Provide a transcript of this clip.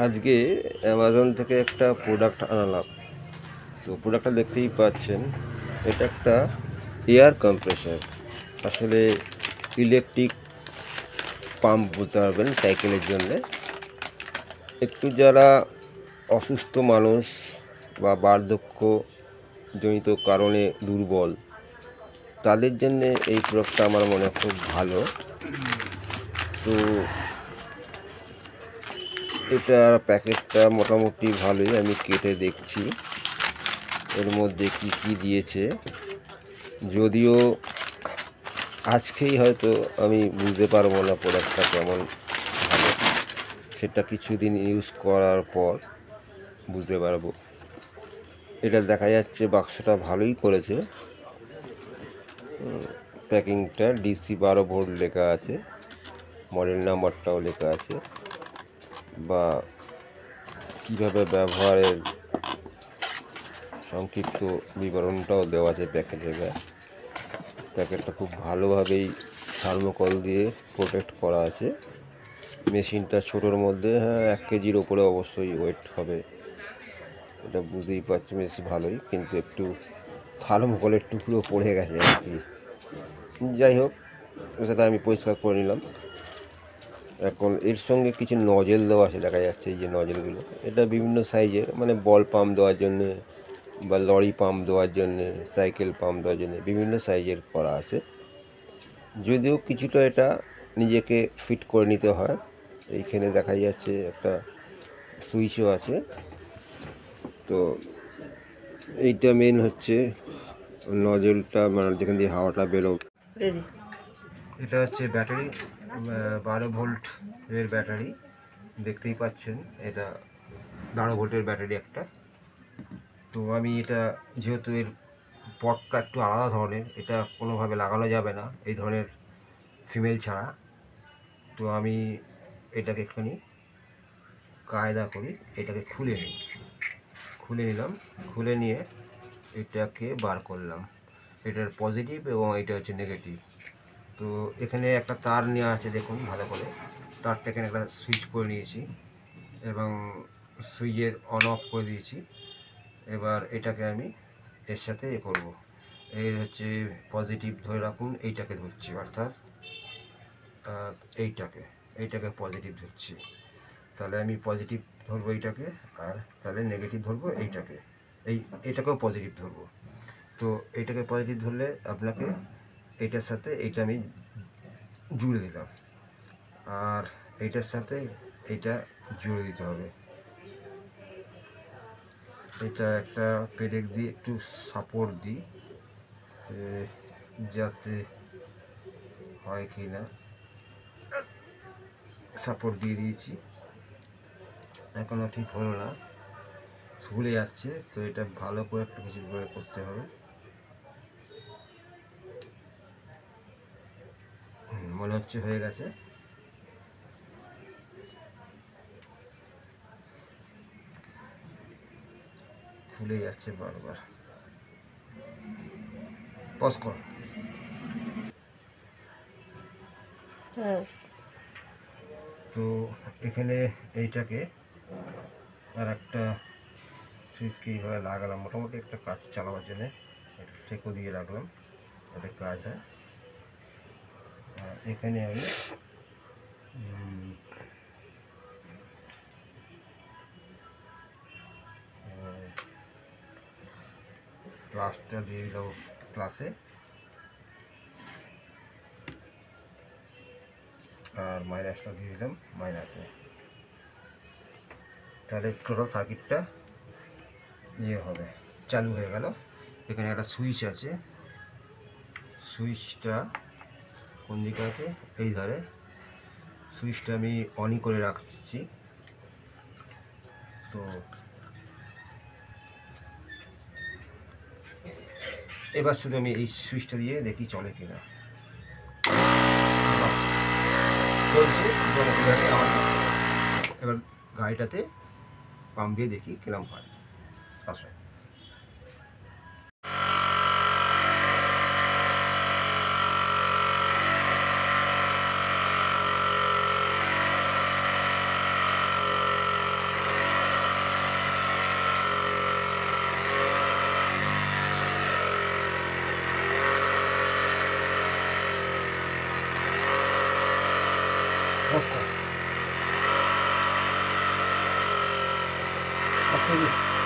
আজকে অ্যামাজন থেকে একটা প্রোডাক্ট আনালাম। তো প্রোডাক্টটা দেখতেই পাচ্ছেন, এটা একটা এয়ার কম্প্রেসার। আসলে ইলেকট্রিক পাম্প বুঝতে পারবেন সাইকেলের জন্যে। একটু যারা অসুস্থ মানুষ বা বার্ধক্য জনিত কারণে দুর্বল, তাদের জন্যে এই প্রোডাক্টটা আমার মনে হয় খুব ভালো। তো এটার প্যাকেটটা মোটামুটি ভালোই, আমি কেটে দেখছি এর মধ্যে কি কি দিয়েছে। যদিও আজকেই হয়তো আমি বুঝতে পারবো না প্রোডাক্টটা কেমন ভালো, সেটা কিছুদিন ইউজ করার পর বুঝতে পারবো। এটা দেখা যাচ্ছে বাক্সটা ভালোই করেছে। প্যাকিংটা DC 12 ভোল্ট লেখা আছে, মডেল নাম্বারটাও লেখা আছে, বা কীভাবে ব্যবহারের সংক্ষিপ্ত বিবরণটাও দেওয়া আছে প্যাকেটের গায়ে। প্যাকেটটা খুব ভালোভাবেই থার্মোকল দিয়ে প্রোটেক্ট করা আছে। মেশিনটা ছোটোর মধ্যে, হ্যাঁ 1 কেজির ওপরে অবশ্যই ওয়েট হবে, এটা বুঝতেই পারছি। বেশ ভালোই, কিন্তু একটু থার্মোকলের টুকরো পড়ে গেছে আর কি। যাই হোক, সেটা আমি পরিষ্কার করে নিলাম। এখন এর সঙ্গে কিছু নজেল দেওয়া আছে, দেখা যাচ্ছে এই যে নজেলগুলো, এটা বিভিন্ন সাইজের, মানে বল পাম্প দেওয়ার জন্যে বা লরি পাম্প দেওয়ার জন্যে, সাইকেল পাম্প দেওয়ার জন্যে বিভিন্ন সাইজের করা আছে। যদিও কিছুটা এটা নিজেকে ফিট করে নিতে হয়। এইখানে দেখা যাচ্ছে একটা সুইচও আছে। তো এইটা মেন হচ্ছে নজেলটা, মানে যেখান দিয়ে হাওয়াটা বেরোবে। এটা হচ্ছে ব্যাটারি, 12 ভোল্ট এর ব্যাটারি, দেখতেই পাচ্ছেন। এটা 12 ভোল্টের ব্যাটারি একটা। তো আমি এটা, যেহেতু এর পটটা একটু আলাদা ধরনের, এটা কোনোভাবে লাগানো যাবে না এই ধরনের ফিমেল ছাড়া। তো আমি এটাকে একটুখানি কায়দা করি, এটাকে খুলে নিলাম। খুলে নিয়ে এটাকে বার করলাম। এটার পজিটিভ এবং এটা হচ্ছে নেগেটিভ। তো এখানে একটা তার নেওয়া আছে, দেখুন ভালো করে। তারটা এখানে একটা সুইচ করে নিয়েছি এবং সুইচের অন অফ করে দিয়েছি। এবার এটাকে আমি এর সাথে করব। এর হচ্ছে পজিটিভ ধরে রাখুন, এইটাকে ধরছি, অর্থাৎ এইটাকে পজিটিভ ধরছি। তাহলে আমি পজিটিভ ধরবো এইটাকে, আর তাহলে নেগেটিভ ধরবো এইটাকে। এটাকেও পজিটিভ ধরবো। তো এইটাকে পজিটিভ ধরলে আপনাকে এইটার সাথে এইটা আমি জুড়ে দিলাম, আর এইটার সাথে এইটা জুড়ে দিতে হবে। এটা একটা পেরেক দিয়ে একটু সাপোর্ট দিই, যাতে হয় কি না। সাপোর্ট দিয়ে দিয়েছি, এখনও ঠিক হলো না, ঝুলে যাচ্ছে। তো এটা ভালো করে একটু কিছু করে করতে হবে। মনে হচ্ছে হয়ে গেছে। খুলে যাচ্ছে বারবার। পজ কর। তো এখানে এইটাকে আর একটা সুইচকে এইভাবে লাগালাম, মোটামুটি একটা কাজ চালাবার জন্যে ঠেকো দিয়ে রাখলাম, যাতে কাজ হয়। এখানে আমি প্লাসটা দিয়ে দেবো প্লাসে, আর মাইনাসটা দিয়ে দিলাম মাইনাসে। তাহলে টোটাল সার্কিটটা হবে, চালু হয়ে গেল। এখানে একটা সুইচ আছে, সুইচটা কোন দিকে আছে, এই ধারে। সুইচটা আমি অনই করে রাখছি। তো এবার শুধু আমি এই সুইচটা দিয়ে দেখি চলে কিনা। চলছে। এবার গাড়িটাতে পাম্প দিয়ে দেখি কিরম হয়। আসো। অফ কর, অফ করে দিস।